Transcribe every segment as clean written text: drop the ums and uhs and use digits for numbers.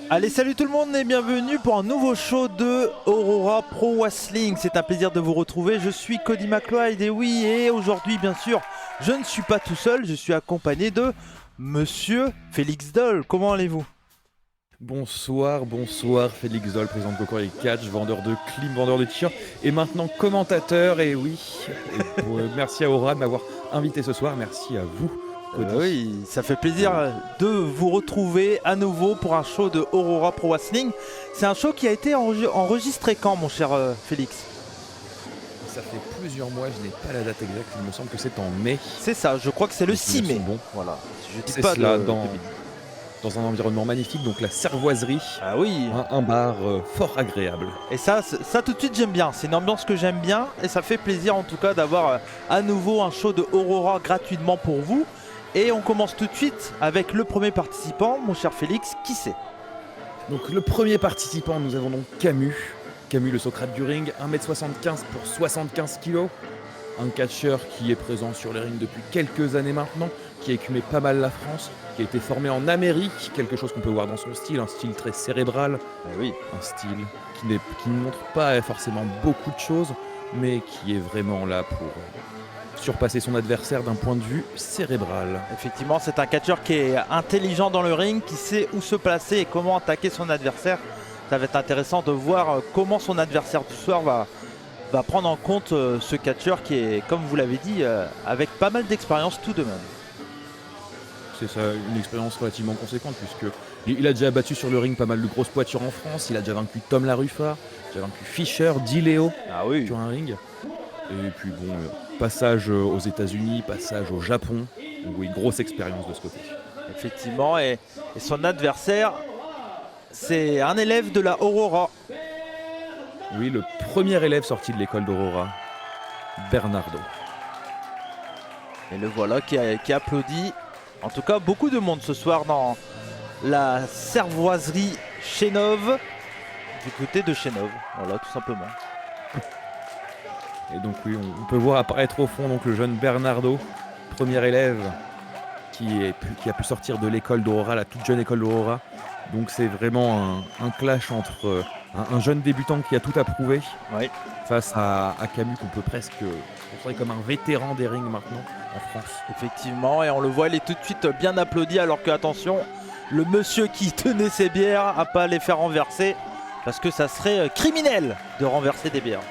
Allez, salut tout le monde et bienvenue pour un nouveau show de Aurora Pro Wrestling. C'est un plaisir de vous retrouver, je suis Cody McLeod et oui, et aujourd'hui bien sûr, je ne suis pas tout seul, je suis accompagné de Monsieur Félix Doll. Comment allez-vous? Bonsoir, Félix Doll, président de Cocoriel Catch, vendeur de clim, vendeur de t-shirts et maintenant commentateur. Et oui, merci à Aurora de m'avoir invité ce soir, merci à vous. Oui, ça fait plaisir de vous retrouver à nouveau pour un show de Aurora Pro Wrestling. C'est un show qui a été enregistré quand, mon cher Félix? Ça fait plusieurs mois, je n'ai pas la date exacte, il me semble que c'est en mai. C'est ça, je crois que c'est le 6 mai. Bon. Voilà, je dis c'est pas cela, de... dans un environnement magnifique, donc la Cervoiserie. Ah oui. Un bar fort agréable. Et ça tout de suite j'aime bien, c'est une ambiance que j'aime bien et ça fait plaisir en tout cas d'avoir à nouveau un show de Aurora gratuitement pour vous. Et on commence tout de suite avec le premier participant, mon cher Félix, qui c'est? Donc le premier participant, nous avons donc Camus, le Socrate du ring, 1m75 pour 75 kg. Un catcheur qui est présent sur les rings depuis quelques années maintenant, qui a écumé pas mal la France, qui a été formé en Amérique, quelque chose qu'on peut voir dans son style, un style très cérébral, oui. Un style qui ne montre pas forcément beaucoup de choses, mais qui est vraiment là pour surpasser son adversaire d'un point de vue cérébral. Effectivement, c'est un catcheur qui est intelligent dans le ring, qui sait où se placer et comment attaquer son adversaire. Ça va être intéressant de voir comment son adversaire du soir va prendre en compte ce catcheur qui est, comme vous l'avez dit, avec pas mal d'expérience tout de même. C'est ça, une expérience relativement conséquente puisqu'il a déjà battu sur le ring pas mal de grosses pointures en France. Il a déjà vaincu Tom Laruffa, déjà vaincu Fischer, Dileo sur un ring. Et puis bon, passage aux États-Unis, passage au Japon. Donc oui, grosse expérience de ce côté. Effectivement, et son adversaire, c'est un élève de la Aurora. Oui, le premier élève sorti de l'école d'Aurora, Bernardo. Et le voilà qui applaudit. En tout cas, beaucoup de monde ce soir dans la Cervoiserie Chénov, du côté de Chénov. Voilà, tout simplement. Et donc oui, on peut voir apparaître au fond donc, le jeune Bernardo, premier élève qui a pu sortir de l'école d'Aurora, la toute jeune école d'Aurora. Donc c'est vraiment un clash entre un jeune débutant qui a tout approuvé face à Camus qu'on peut presque considérer comme un vétéran des rings maintenant en France. Effectivement, et on le voit, il est tout de suite bien applaudi alors que, attention, le monsieur qui tenait ses bières à pas les faire renverser parce que ça serait criminel de renverser des bières.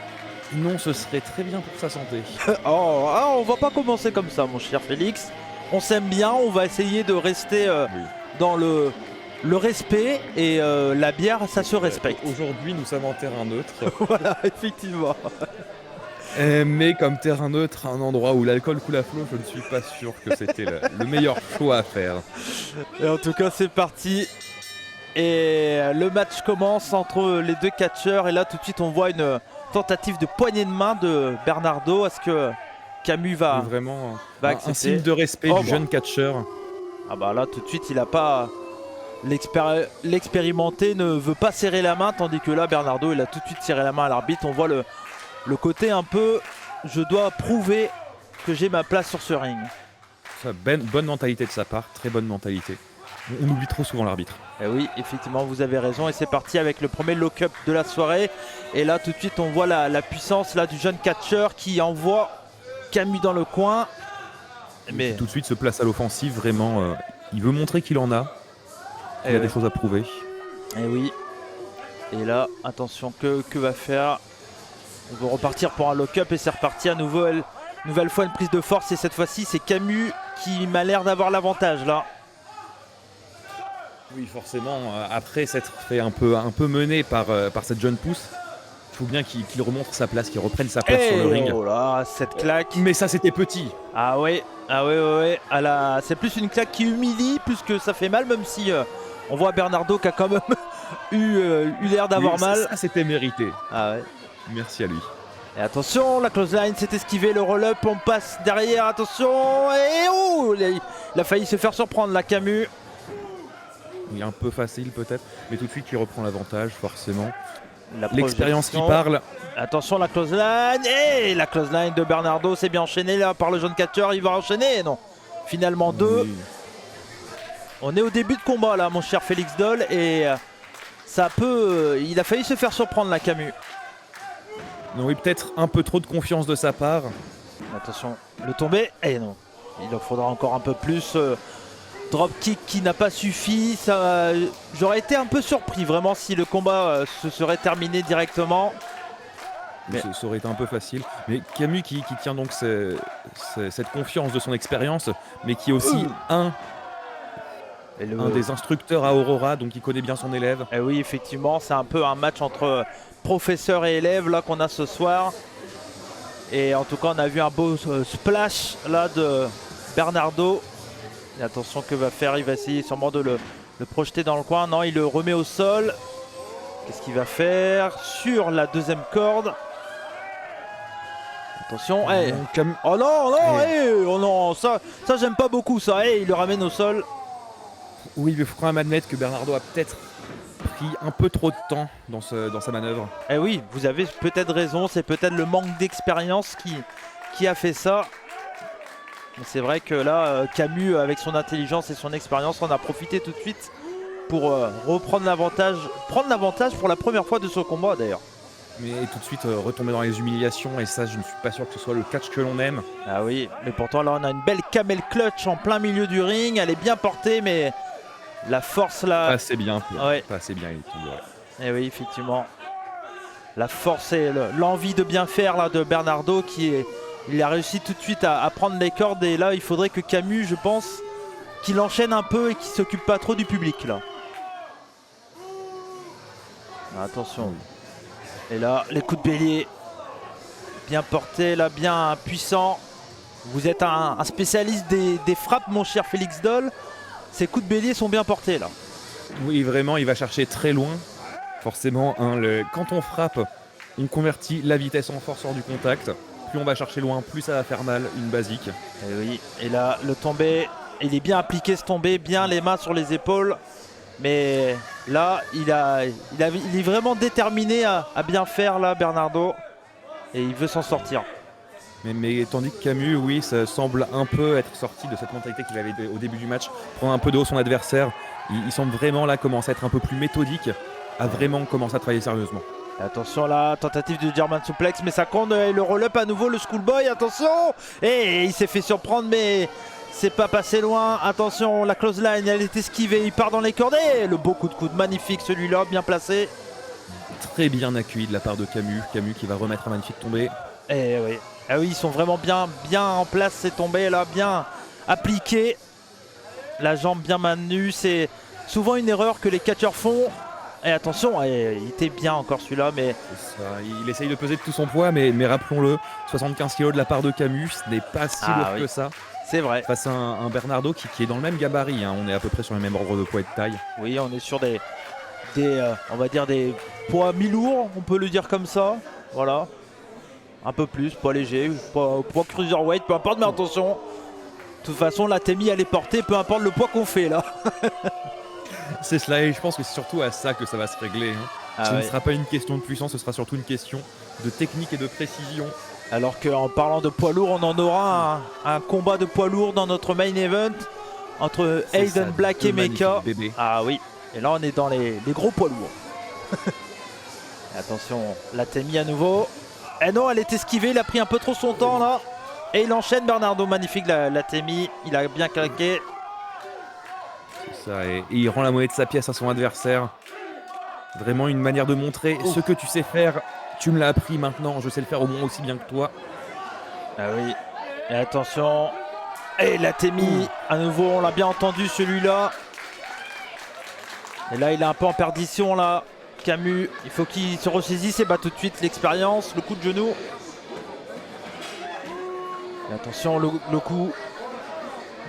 Non, ce serait très bien pour sa santé. On va pas commencer comme ça, mon cher Félix. On s'aime bien, on va essayer de rester dans le respect et la bière, ça se respecte. Aujourd'hui, nous sommes en terrain neutre. Voilà, effectivement. Mais comme terrain neutre, un endroit où l'alcool coule à flot, je ne suis pas sûr que c'était le meilleur choix à faire. Et en tout cas, c'est parti. Et le match commence entre les deux catcheurs. Et là, tout de suite, on voit une tentative de poignée de main de Bernardo. Est-ce que Camus va accepter? Un signe de respect du jeune catcheur. Ah bah là, tout de suite, il n'a pas... L'expérimenté ne veut pas serrer la main, tandis que là, Bernardo, il a tout de suite serré la main à l'arbitre. On voit le côté un peu, je dois prouver que j'ai ma place sur ce ring. Bonne mentalité de sa part, très bonne mentalité. On oublie trop souvent l'arbitre. Et oui, effectivement, vous avez raison. Et c'est parti avec le premier lock-up de la soirée. Et là, tout de suite, on voit la puissance là, du jeune catcheur qui envoie Camus dans le coin. Mais tout de suite se place à l'offensive, vraiment. Il veut montrer qu'il en a. Il a des choses à prouver. Et oui. Et là, attention, que va faire? On va repartir pour un lock-up et c'est reparti à nouveau. Nouvelle fois une prise de force et cette fois-ci, c'est Camus qui m'a l'air d'avoir l'avantage là. Oui, forcément, après s'être fait un peu mené par cette jeune pousse, il faut bien qu'il remonte sa place, qu'il reprenne sa place sur le ring. Oh là, cette claque. Mais ça, c'était petit. Ah ouais. C'est plus une claque qui humilie plus que ça fait mal, même si on voit Bernardo qui a quand même eu l'air d'avoir mal. Ça, c'était mérité. Ah ouais. Merci à lui. Et attention, la close line s'est esquivée, le roll-up, on passe derrière, attention. Et il a failli se faire surprendre là, Camus. Il est un peu facile peut-être, mais tout de suite il reprend l'avantage forcément. L'expérience qui parle. Attention la close line. Et la close line de Bernardo, c'est bien enchaîné là par le jeune catcheur. Il va enchaîner. Non. Finalement deux. Oui. On est au début de combat là, mon cher Félix Doll. Et ça peut... il a failli se faire surprendre là, Camus. Non, oui, peut-être un peu trop de confiance de sa part. Attention, le tombé. Eh non, il en faudra encore un peu plus. Dropkick qui n'a pas suffi. J'aurais été un peu surpris vraiment si le combat se serait terminé directement. Mais ça aurait été un peu facile. Mais Camus qui tient donc cette confiance de son expérience, mais qui est aussi un des instructeurs à Aurora, donc il connaît bien son élève. Et oui, effectivement, c'est un peu un match entre professeur et élève là qu'on a ce soir. Et en tout cas, on a vu un beau splash là de Bernardo. Et attention, que va faire? Il va essayer sûrement de le projeter dans le coin. Non, il le remet au sol. Qu'est-ce qu'il va faire sur la deuxième corde? Attention, hey. Oh non, non, hey. Oh non, ça j'aime pas beaucoup ça. Hey, il le ramène au sol. Oui, mais il faut quand même admettre que Bernardo a peut-être pris un peu trop de temps dans sa manœuvre. Eh oui, vous avez peut-être raison, c'est peut-être le manque d'expérience qui a fait ça. Mais c'est vrai que là, Camus, avec son intelligence et son expérience, en a profité tout de suite pour reprendre l'avantage, prendre l'avantage pour la première fois de ce combat d'ailleurs. Mais tout de suite retomber dans les humiliations, et ça je ne suis pas sûr que ce soit le catch que l'on aime. Ah oui, mais pourtant là on a une belle camel clutch en plein milieu du ring, elle est bien portée mais la force là... Pas assez bien, ouais. Pas assez bien, il tombe. Et oui, effectivement. La force et l'envie de bien faire là de Bernardo il a réussi tout de suite à prendre les cordes, et là il faudrait que Camus, je pense, qu'il enchaîne un peu et qu'il s'occupe pas trop du public là. Attention. Et là, les coups de bélier bien portés, là, bien puissants. Vous êtes un spécialiste des frappes, mon cher Félix Doll. Ces coups de bélier sont bien portés là. Oui, vraiment, il va chercher très loin. Forcément, quand on frappe, on convertit la vitesse en force hors du contact. Plus on va chercher loin, plus ça va faire mal, une basique. Et oui, et là, le tombé, il est bien appliqué ce tombé, bien les mains sur les épaules. Mais là, il est vraiment déterminé à bien faire là, Bernardo. Et il veut s'en sortir. Mais tandis que Camus, oui, ça semble un peu être sorti de cette mentalité qu'il avait au début du match. Prendre un peu de haut son adversaire. Il semble vraiment là commencer à être un peu plus méthodique. À vraiment commencer à travailler sérieusement. Attention là, tentative de German suplex, mais ça compte, et le roll-up à nouveau, le schoolboy, attention. Et il s'est fait surprendre, mais... c'est pas passé loin. Attention, la close line, elle est esquivée. Il part dans les cordes. Et le beau coup de coude magnifique, celui-là, bien placé. Très bien accueilli de la part de Camus. Camus qui va remettre un magnifique tombé. Et oui. Ah oui, ils sont vraiment bien en place, ces tombés là, bien appliqués. La jambe bien maintenue. C'est souvent une erreur que les catcheurs font. Et attention, il était bien encore celui-là, mais... ça, il essaye de peser de tout son poids, mais rappelons-le, 75 kg de la part de Camus, ce n'est pas si lourd que ça. C'est vrai. Face à un Bernardo qui est dans le même gabarit, hein. On est à peu près sur le même ordre de poids et de taille. Oui, on est sur on va dire des poids mi-lourds, on peut le dire comme ça. Voilà. Un peu plus, poids léger, poids cruiserweight, peu importe, mais attention. De toute façon, la TMI elle est portée, peu importe le poids qu'on fait là. C'est cela, et je pense que c'est surtout à ça que ça va se régler. Hein. Ce ne sera pas une question de puissance, ce sera surtout une question de technique et de précision. Alors qu'en parlant de poids lourd, on en aura un combat de poids lourd dans notre main event entre Aiden Black et Mecha. Ah oui, et là on est dans les gros poids lourds. Attention, la TMI à nouveau. Eh non, elle est esquivée, il a pris un peu trop son temps là. Et il enchaîne Bernardo, magnifique la TMI, il a bien claqué. C'est ça, et il rend la monnaie de sa pièce à son adversaire. Vraiment une manière de montrer ce que tu sais faire. Tu me l'as appris, maintenant je sais le faire au moins aussi bien que toi. Ah oui. Et attention. Et la TMI, à nouveau, on l'a bien entendu celui-là. Et là il est un peu en perdition là. Camus, il faut qu'il se ressaisisse et bat tout de suite l'expérience, le coup de genou. Et attention, le coup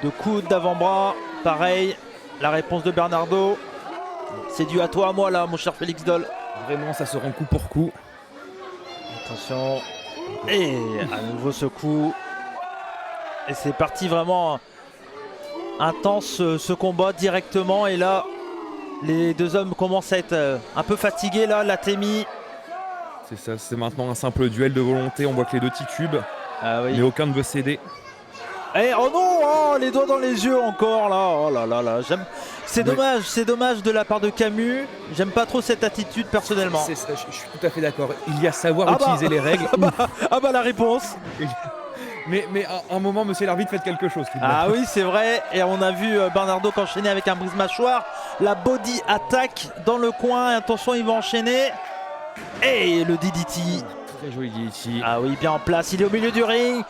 de coude d'avant-bras. Pareil, la réponse de Bernardo. C'est dû à toi, à moi là, mon cher Félix Doll. Vraiment, ça se rend coup pour coup. Attention. Et à nouveau ce coup. Et c'est parti vraiment intense ce combat directement. Et là, les deux hommes commencent à être un peu fatigués là, la TMI. C'est ça, c'est maintenant un simple duel de volonté. On voit que les deux titubent. Ah oui. Mais aucun ne veut céder. Et oh non, oh, les doigts dans les yeux encore là. Oh là là là. C'est dommage de la part de Camus. J'aime pas trop cette attitude personnellement. C'est ça, je suis tout à fait d'accord. Il y a savoir utiliser les règles. La réponse. Mais à un moment, monsieur l'arbitre, faites quelque chose. Tout de même. Ah oui, c'est vrai. Et on a vu Bernardo enchaîner avec un brise-mâchoire. La body attack dans le coin. Attention, il va enchaîner. Et le DDT. Très joli DDT. Ah oui, bien en place. Il est au milieu du ring.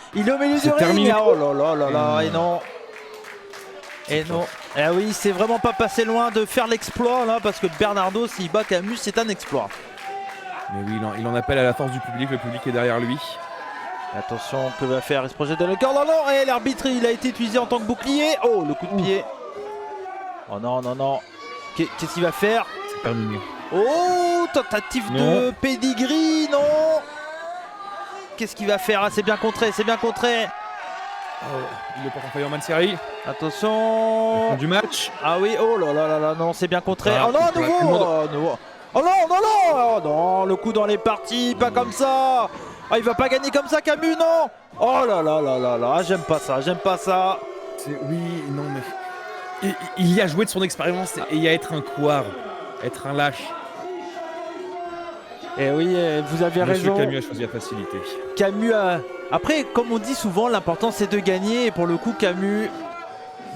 Terminé. Oh là là. Et non. Et non. Ah oui, c'est vraiment pas passé loin de faire l'exploit là. Parce que Bernardo, s'il bat Camus, c'est un exploit. Mais oui, il en appelle à la force du public. Le public est derrière lui. Attention, que va faire? Il se projette dans le corps. Non. Et l'arbitre, il a été utilisé en tant que bouclier. Oh, le coup de pied. Oh non. Qu'est-ce qu'il va faire? C'est terminé. Oh, tentative de pedigree, non. Qu'est-ce qu'il va faire? Ah, c'est bien contré. Il est pas en Manseri. Attention. Du match. Ah oui, oh là, non, c'est bien contré. Ah, oh non, à nouveau. Oh non, le coup dans les parties, pas comme ça. Ah, il va pas gagner comme ça, Camus, non. Oh là, j'aime pas ça. Oui, non, mais il y a joué de son expérience et il y a être un couard, être un lâche. Et oui, vous avez raison. Camus a choisi la facilité. Camus a... Après, comme on dit souvent, l'important c'est de gagner. Et pour le coup, Camus,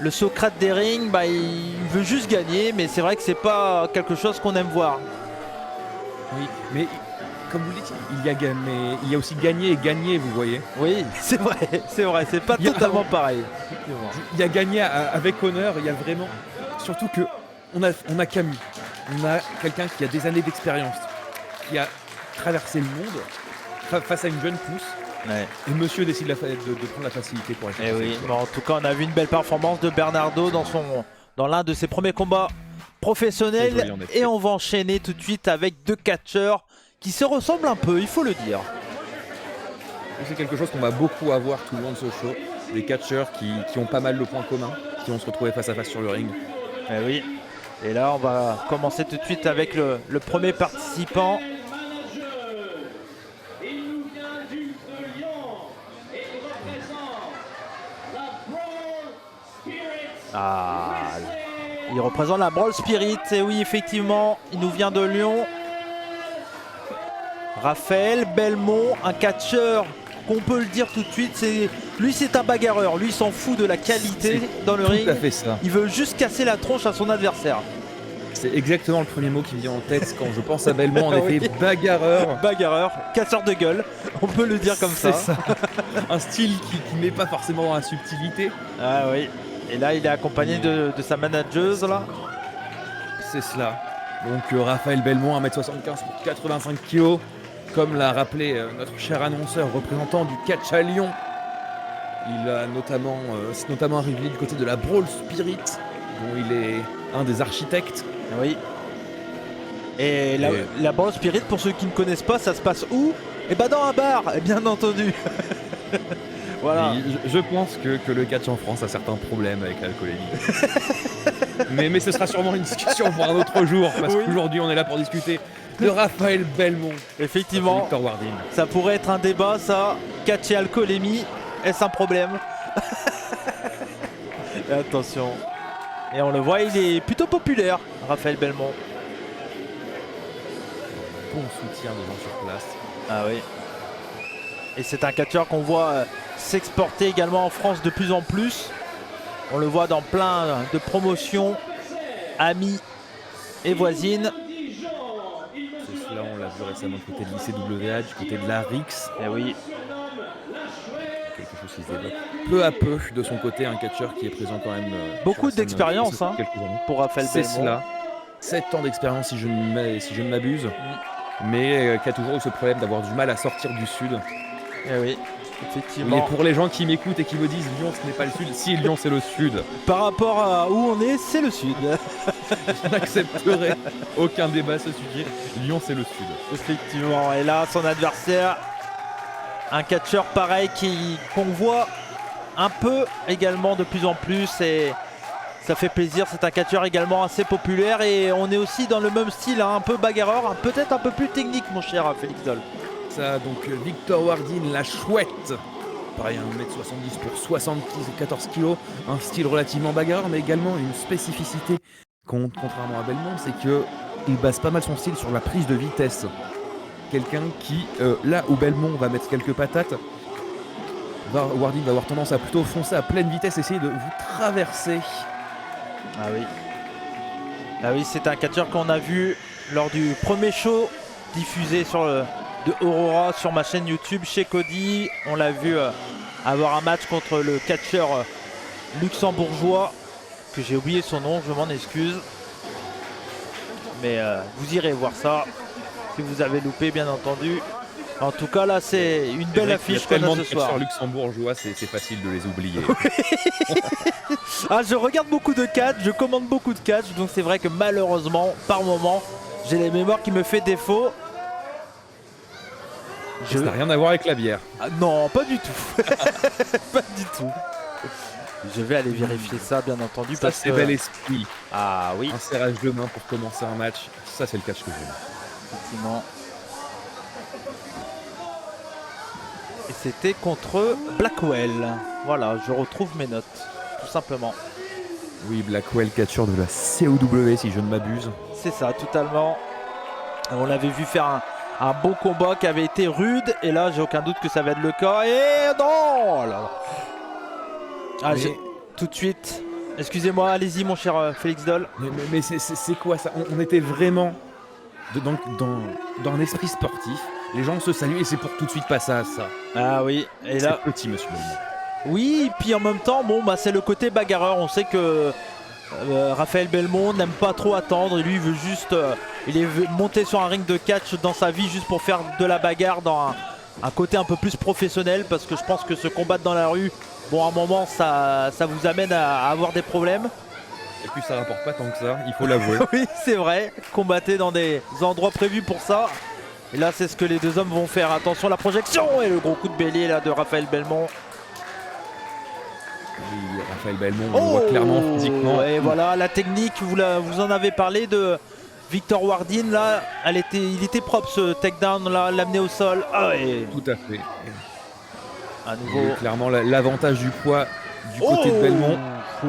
le Socrate des rings, il veut juste gagner. Mais c'est vrai que c'est pas quelque chose qu'on aime voir. Oui, mais comme vous le dites, il y a aussi gagné et gagné, vous voyez. Oui, c'est vrai, c'est pas totalement pareil. Il y a gagné avec honneur, il y a vraiment... Surtout que on a Camus, on a quelqu'un qui a des années d'expérience, qui a traversé le monde face à une jeune pousse. Ouais. Et monsieur décide de prendre la facilité pour aller. Oui, bon, en tout cas, on a vu une belle performance de Bernardo dans l'un de ses premiers combats professionnels. Joli, et on va enchaîner tout de suite avec deux catcheurs qui se ressemblent un peu, il faut le dire. C'est quelque chose qu'on va beaucoup avoir tout le long de ce show. Des catcheurs qui ont pas mal de points communs, qui vont se retrouver face à face sur le ring. Oui. Et là, on va commencer tout de suite avec le premier participant. Il représente la Brawl Spirit. Et oui, effectivement, il nous vient de Lyon. Raphaël Belmont, un catcheur qu'on peut le dire tout de suite. Lui, c'est un bagarreur. Lui, il s'en fout de la qualité dans le ring. Tout à fait ça. Il veut juste casser la tronche à son adversaire. C'est exactement le premier mot qui me vient en tête quand je pense à Belmont. En effet, bagarreur. Bagarreur, casseur de gueule. On peut le dire comme ça. C'est ça. Un style qui n'est pas forcément dans la subtilité. Ah oui. Et là, il est accompagné de sa manageuse là. C'est cela. Donc Raphaël Belmont, 1m75 pour 85 kg. Comme l'a rappelé notre cher annonceur représentant du catch à Lyon. Il a c'est notamment arrivé du côté de la Brawl Spirit, dont il est un des architectes. Oui. Et la Brawl Spirit, pour ceux qui ne connaissent pas, ça se passe où? Eh ben dans un bar, bien entendu. Voilà. Je pense que le catch en France a certains problèmes avec l'alcoolémie. mais ce sera sûrement une discussion pour un autre jour, parce qu'aujourd'hui on est là pour discuter de Raphaël Belmont. Effectivement, Victor Warding. Ça pourrait être un débat, ça. Catch et alcoolémie, est-ce un problème? Attention. Et on le voit, il est plutôt populaire, Raphaël Belmont. Bon soutien des gens sur place. Ah oui. Et c'est un catcheur qu'on voit s'exporter également en France de plus en plus. On le voit dans plein de promotions, amis et voisines. C'est cela, on l'a vu récemment du côté de l'ICWA, du côté de la RIX. Et oui. Quelque chose qui se développe peu à peu de son côté, un catcheur qui est présent quand même. Beaucoup d'expérience pour Raphaël Belmont. C'est cela. 7 ans d'expérience si je ne m'abuse. Mais qui a toujours eu ce problème d'avoir du mal à sortir du sud. Eh oui, effectivement. Et pour les gens qui m'écoutent et qui me disent Lyon ce n'est pas le sud, si Lyon c'est le sud. Par rapport à où on est, c'est le sud. Je n'accepterai aucun débat à ce sujet. Lyon c'est le sud. Effectivement, et là son adversaire, un catcheur pareil qu'on voit un peu également de plus en plus et ça fait plaisir, c'est un catcheur également assez populaire et on est aussi dans le même style, un peu bagarreur, peut-être un peu plus technique mon cher Félix Doll. Ça, donc Victor Warding, la chouette. Pareil, 1m70 pour 74 kg. Un style relativement bagarreur, mais également une spécificité contrairement à Belmont, c'est qu'il base pas mal son style sur la prise de vitesse. Quelqu'un qui, là où Belmont va mettre quelques patates, Wardin va avoir tendance à plutôt foncer à pleine vitesse, essayer de vous traverser. Ah oui. Ah oui, c'est un catcheur qu'on a vu lors du premier show diffusé de Aurora sur ma chaîne YouTube chez Cody. On l'a vu avoir un match contre le catcheur luxembourgeois, que j'ai oublié son nom, je m'en excuse. Mais vous irez voir ça si vous avez loupé, bien entendu. En tout cas, là, c'est une belle affiche qu'on a ce soir. Il y a tellement de luxembourgeois, c'est facile de les oublier. Ah, je regarde beaucoup de catch, je commande beaucoup de catch, donc c'est vrai que malheureusement, par moment, j'ai les mémoires qui me fait défaut. Ça n'a rien à voir avec la bière. Ah, non, pas du tout. Pas du tout. Je vais aller vérifier ça, bien entendu. Ça, c'est bel esprit. Ah oui. Un serrage de main pour commencer un match, ça c'est le catch que j'aime. Effectivement. Et c'était contre Blackwell. Voilà, je retrouve mes notes, tout simplement. Oui, Blackwell, catcheur de la COW, si je ne m'abuse. C'est ça, totalement. On l'avait vu faire un bon combat qui avait été rude. Et là, j'ai aucun doute que ça va être le cas. Et non là. Ah, tout de suite. Excusez-moi, allez-y, mon cher Félix Doll. Mais c'est quoi ça? On était vraiment dans un esprit sportif. Les gens se saluent et c'est pour tout de suite passer à ça. Ah oui, et là. C'est petit, monsieur Belmont. Oui, puis en même temps, bon, bah, c'est le côté bagarreur. On sait que Raphaël Belmont n'aime pas trop attendre. Et lui, il veut juste. Il est monté sur un ring de catch dans sa vie juste pour faire de la bagarre dans un côté un peu plus professionnel. Parce que je pense que se combattre dans la rue, bon, à un moment, ça vous amène à avoir des problèmes. Et puis ça rapporte pas tant que ça, il faut l'avouer. Oui, c'est vrai. Combattez dans des endroits prévus pour ça. Et là, c'est ce que les deux hommes vont faire. Attention, la projection et le gros coup de bélier là de Raphaël Belmont. Oui, Raphaël Belmont, on le voit clairement physiquement. Et voilà, la technique, vous en avez parlé de Victor Wardin. Là, il était propre ce takedown, là, l'amener au sol. Ah, et... Tout à fait. À nouveau. Clairement, l'avantage du poids du côté de Belmont.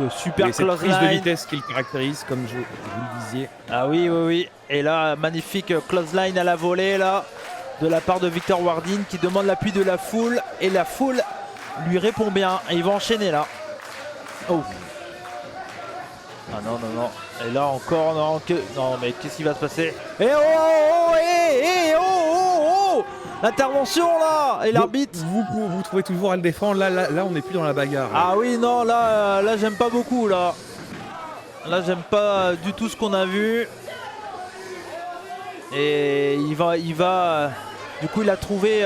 Super cette close prise line. de vitesse qui le caractérise, comme vous le disiez. Ah oui, oui, oui. Et là, magnifique close line à la volée là, de la part de Victor Wardin qui demande l'appui de la foule. Et la foule lui répond bien. Et il va enchaîner là. Oh. Ah non, non, non. Et là encore, non, non mais qu'est-ce qui va se passer? Et oh, oh, oh, et oh, oh, oh. L'intervention là. Et l'arbitre. Vous trouvez toujours à le défendre. Là, on n'est plus dans la bagarre. Là. Ah oui, non, là j'aime pas beaucoup là. Là, j'aime pas du tout ce qu'on a vu. Et il va du coup, il a trouvé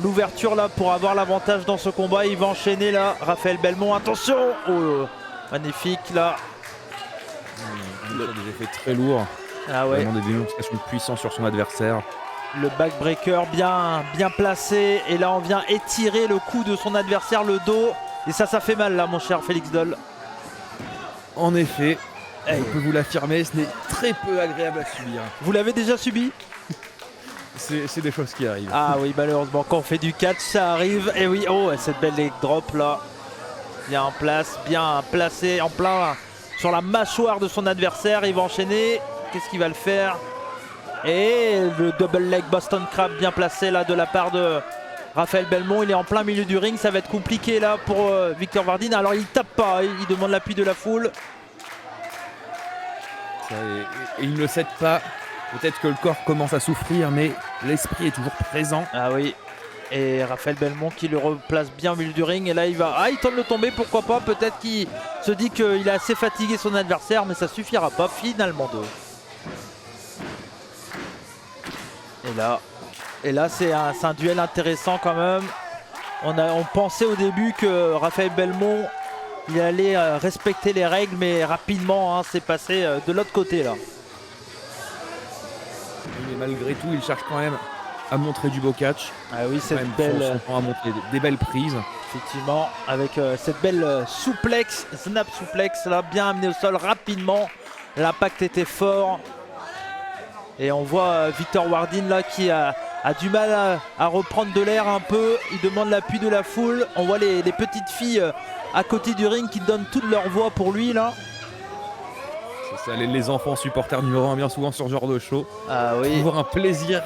l'ouverture là pour avoir l'avantage dans ce combat. Il va enchaîner là, Raphaël Belmont. Attention, oh, magnifique là. Des effets très lourds. Ah ouais. Vraiment des démonstrations de puissance sur son adversaire. Le backbreaker bien placé. Et là, on vient étirer le cou de son adversaire, le dos. Et ça fait mal là, mon cher Félix Doll. En effet, je peux vous l'affirmer, ce n'est très peu agréable à subir. Vous l'avez déjà subi? C'est des choses qui arrivent. Ah oui, malheureusement, quand on fait du catch, ça arrive. Et oui, oh, cette belle leg drop là. Bien en place, bien placé, en plein sur la mâchoire de son adversaire. Il va enchaîner. Qu'est-ce qu'il va le faire? Et le double leg Boston Crab bien placé là de la part de Raphaël Belmont. Il est en plein milieu du ring. Ça va être compliqué là pour Victor Wardin. Alors il tape pas, il demande l'appui de la foule. Et il ne le cède pas. Peut-être que le corps commence à souffrir, mais l'esprit est toujours présent. Ah oui. Et Raphaël Belmont qui le replace bien au milieu du ring. Et là il va. Ah, il tente de le tomber, pourquoi pas. Peut-être qu'il se dit qu'il a assez fatigué son adversaire, mais ça suffira pas finalement d'eux. Et là c'est un duel intéressant quand même. On pensait au début que Raphaël Belmont il allait respecter les règles, mais rapidement c'est passé de l'autre côté là. Mais malgré tout, il cherche quand même à montrer du beau catch. Ah oui, cette belle. À montrer des belles prises. Effectivement, avec cette belle souplex, snap souplex là, bien amené au sol rapidement. L'impact était fort. Et on voit Victor Wardin là qui a du mal à reprendre de l'air un peu. Il demande l'appui de la foule. On voit les petites filles à côté du ring qui donnent toute leur voix pour lui là. Ça, les enfants supporters numéro 1 bien souvent sur ce genre de show. Ah oui. Toujours un plaisir.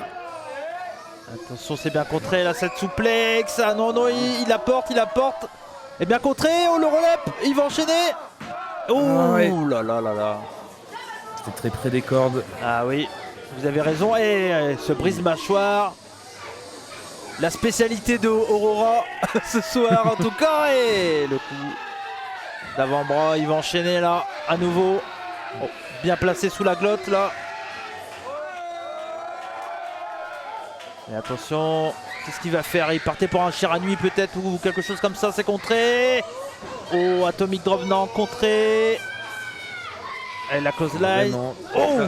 Attention, c'est bien contré là, cette souplex. Ah non, non, il apporte. Et bien contré, oh le roll-up, il va enchaîner. Oh ouais. là là là là. C'était très près des cordes. Ah oui, vous avez raison. Et ce brise-mâchoire. La spécialité de Aurora ce soir en tout cas. Et le coup d'avant-bras, il va enchaîner là, à nouveau. Oh, bien placé sous la glotte là. Et attention, qu'est-ce qu'il va faire? Il partait pour un Shiranui peut-être ou quelque chose comme ça, c'est contré. Oh, Atomic Drop, non, contré. Et la close line. Oh,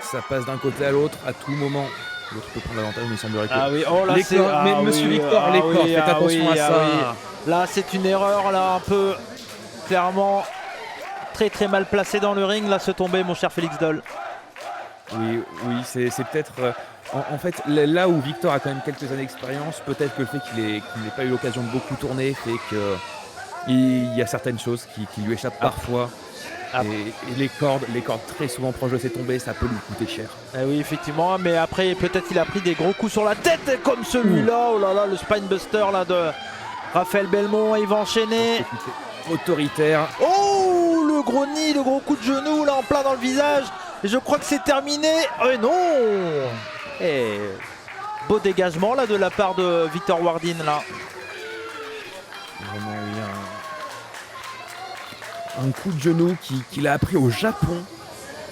ça passe d'un côté à l'autre à tout moment. L'autre peut prendre l'avantage, il me semblerait que. Ah oui, oh là c'est. Mais monsieur Victor, les cordes, faites attention à ça. Oui. Là, c'est une erreur, là, un peu clairement très très mal placé dans le ring. Là, se tomber, mon cher Félix Doll. Oui, c'est peut-être. En fait, là où Victor a quand même quelques années d'expérience, peut-être que le fait qu'il n'ait pas eu l'occasion de beaucoup tourner fait qu'il y a certaines choses qui lui échappent parfois. Et les cordes très souvent proches de ses tombées, ça peut lui coûter cher. Eh oui, effectivement, mais après, peut-être il a pris des gros coups sur la tête comme celui-là. Oh là là, le Spinebuster là, de Raphaël Belmont, il va enchaîner. Autoritaire. Oh, le gros nid, le gros coup de genou là en plein dans le visage. Et je crois que c'est terminé. Oh non. Et beau dégagement là de la part de Victor Wardin là. Vraiment oui, un coup de genou qu'il a appris au Japon.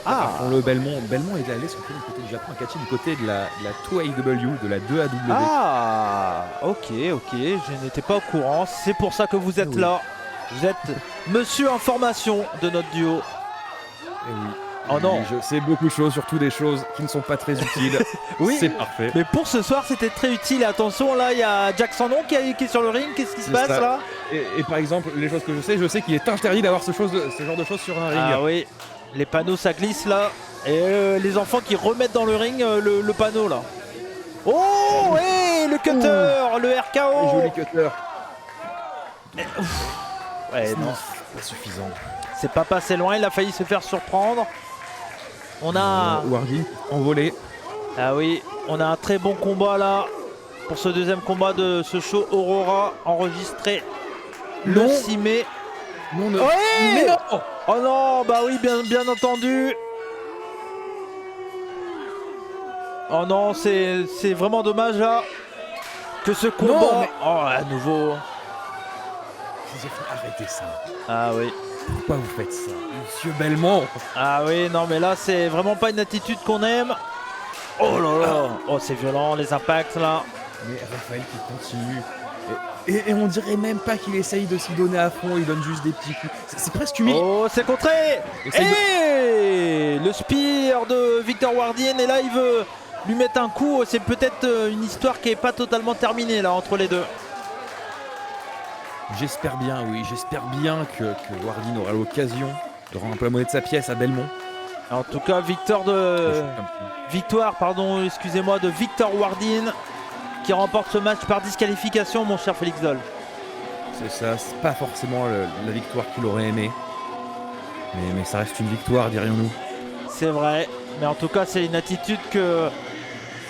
Pour le Belmont est allé sur le côté du Japon, à catcher du côté de la 2AW, de la 2AW. Ah, ok, je n'étais pas au courant. C'est pour ça que vous êtes là. Vous êtes monsieur information de notre duo. Et oui. Oh non. Je sais beaucoup de choses, surtout des choses qui ne sont pas très utiles. Oui, c'est parfait. Mais pour ce soir, c'était très utile. Et attention, là, il y a Jack Sandon qui est sur le ring. Qu'est-ce qui se passe là? Et par exemple, les choses que je sais qu'il est interdit d'avoir ce genre de choses sur un ring. Ah oui, les panneaux ça glisse là. Et les enfants qui remettent dans le ring le panneau là. Oh, hey, le cutter, le RKO. Joli cutter. Ouais, non, c'est pas suffisant. C'est pas passé loin, il a failli se faire surprendre. On a Wardin envolé. Ah oui, on a un très bon combat là pour ce deuxième combat de ce show Aurora enregistré le 6 mai. Non, oui mais non. Oh non, bah oui, bien entendu. Oh non, c'est vraiment dommage là que ce combat. Non, mais... Oh, à nouveau. Arrêtez ça. Ah oui. Pourquoi vous faites ça, monsieur Belmont? Ah oui, non mais là c'est vraiment pas une attitude qu'on aime. Oh là là. Oh, c'est violent les impacts là. Mais Raphaël qui continue. Et on dirait même pas qu'il essaye de s'y donner à fond, il donne juste des petits coups. C'est presque humiliant. Oh, c'est contré. Et le spear de Victor Wardin, et là il veut lui mettre un coup. C'est peut-être une histoire qui est pas totalement terminée là entre les deux. J'espère bien que Wardin aura l'occasion de rendre un peu la monnaie de sa pièce à Belmont. En tout cas, victoire de Victor Wardin qui remporte ce match par disqualification, mon cher Félix Doll. C'est ça, c'est pas forcément la victoire qu'il aurait aimé. Mais ça reste une victoire, dirions-nous. C'est vrai, mais en tout cas, c'est une attitude que...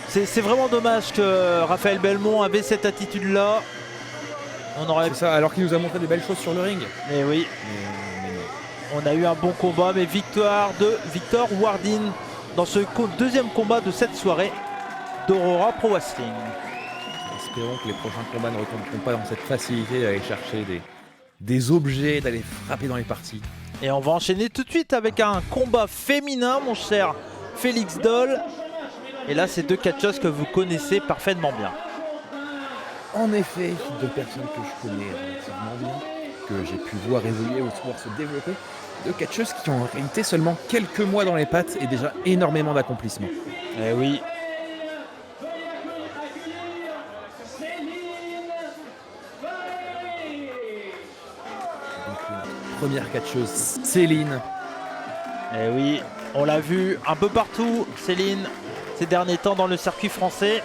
C'est vraiment dommage que Raphaël Belmont avait cette attitude-là. C'est ça, alors qu'il nous a montré des belles choses sur le ring. Mais oui. Mais non. On a eu un bon combat, mais victoire de Victor Wardin dans ce deuxième combat de cette soirée d'Aurora Pro Wrestling. Espérons que les prochains combats ne retomberont pas dans cette facilité d'aller chercher des objets, d'aller frapper dans les parties. Et on va enchaîner tout de suite avec un combat féminin, mon cher Félix Doll. Et là, c'est deux catcheuses que vous connaissez parfaitement bien. En effet, deux personnes que je connais relativement bien, que j'ai pu voir évoluer ou voir se développer, deux catcheuses qui ont en réalité seulement quelques mois dans les pattes et déjà énormément d'accomplissements. Eh oui. Donc, première catcheuse, Céline. Eh oui, on l'a vu un peu partout, Céline, ces derniers temps dans le circuit français.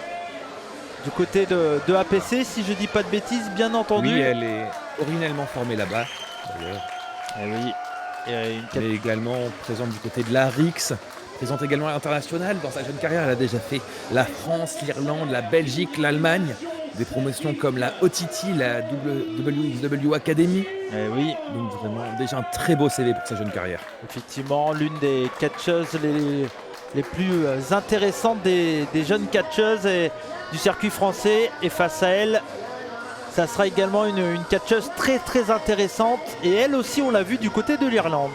Du côté de APC, si je dis pas de bêtises, bien entendu. Oui, elle est originellement formée là-bas, d'ailleurs. Eh oui. mais également présente du côté de la Rix, présente également à l'international. Dans sa jeune carrière, elle a déjà fait la France, l'Irlande, la Belgique, l'Allemagne, des promotions comme la OTT, la WXW Academy. Oui. Donc vraiment déjà un très beau CV pour sa jeune carrière. Effectivement, l'une des catcheuses les plus intéressantes des jeunes catcheuses du circuit français. Et face à elle, ça sera également une catcheuse très très intéressante. Et elle aussi, on l'a vu du côté de l'Irlande.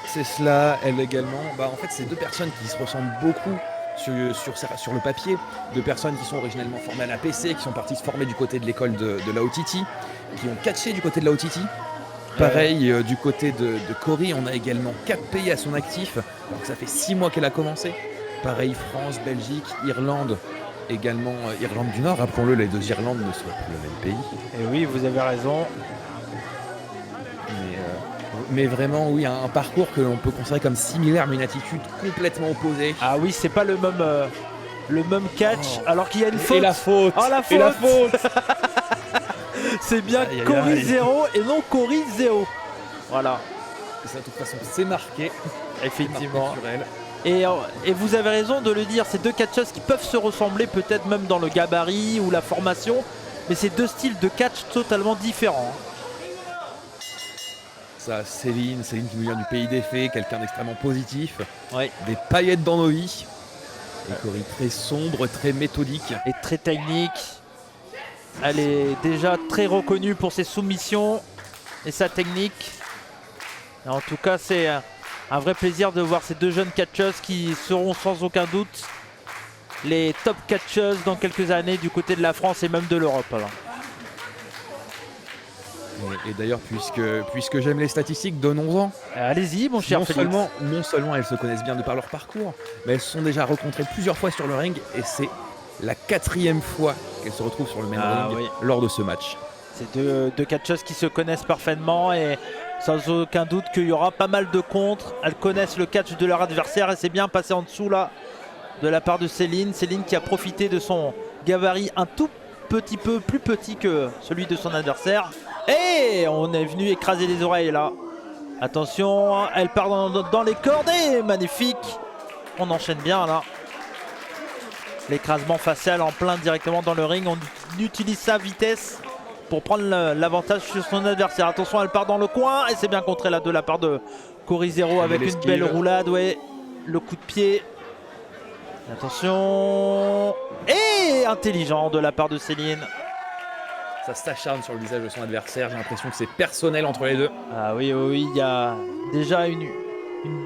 C'est cela, elle également. En fait, c'est deux personnes qui se ressemblent beaucoup sur le papier. Deux personnes qui sont originellement formées à l'APC, qui sont parties se former du côté de l'école de la OTT, qui ont catché du côté de la OTT. Pareil, du côté de Cory, on a également 4 pays à son actif. Donc ça fait 6 mois qu'elle a commencé. Pareil, France, Belgique, Irlande, également Irlande du Nord. Rappelons-le, les deux Irlandes ne sont plus le même pays. Et oui, vous avez raison. Mais vraiment, oui, un parcours que l'on peut considérer comme similaire, mais une attitude complètement opposée. Ah oui, c'est pas le même catch, alors qu'il y a une faute. Et la faute. Oh, la faute. Et la faute. C'est bien Cory 0 et non Cory 0. Voilà. Et ça, de toute façon, c'est marqué. Effectivement. C'est marqué sur elle. Et vous avez raison de le dire, ces deux catcheuses qui peuvent se ressembler peut-être même dans le gabarit ou la formation, mais c'est deux styles de catch totalement différents. Ça, Céline qui nous vient du pays des fées, quelqu'un d'extrêmement positif, Oui. des paillettes dans nos vies. Et Cory très sombre, très méthodique. Et très technique. Elle est déjà très reconnue pour ses soumissions et sa technique. Et en tout cas, c'est un vrai plaisir de voir ces deux jeunes catcheuses qui seront sans aucun doute les top catcheuses dans quelques années du côté de la France et même de l'Europe. Et d'ailleurs, puisque j'aime les statistiques, donnons-en. Allez-y, mon cher Félix. Non seulement elles se connaissent bien de par leur parcours, mais elles se sont déjà rencontrées plusieurs fois sur le ring et c'est la 4e fois qu'elles se retrouvent sur le même ring lors de ce match. C'est deux catcheuses qui se connaissent parfaitement et sans aucun doute qu'il y aura pas mal de contres. Elles connaissent le catch de leur adversaire et c'est bien passé en dessous là de la part de Céline. Céline qui a profité de son gabarit un tout petit peu plus petit que celui de son adversaire. Et on est venu écraser les oreilles là. Attention, elle part dans les cordes et magnifique. On enchaîne bien là. L'écrasement facial en plein directement dans le ring. On utilise sa vitesse pour prendre l'avantage sur son adversaire. Attention, elle part dans le coin et c'est bien contré là de la part de Cory 0 avec une belle roulade. Ouais, le coup de pied. Attention. Et intelligent de la part de Céline. Ça s'acharne sur le visage de son adversaire. J'ai l'impression que c'est personnel entre les deux. Ah oui, il y a déjà une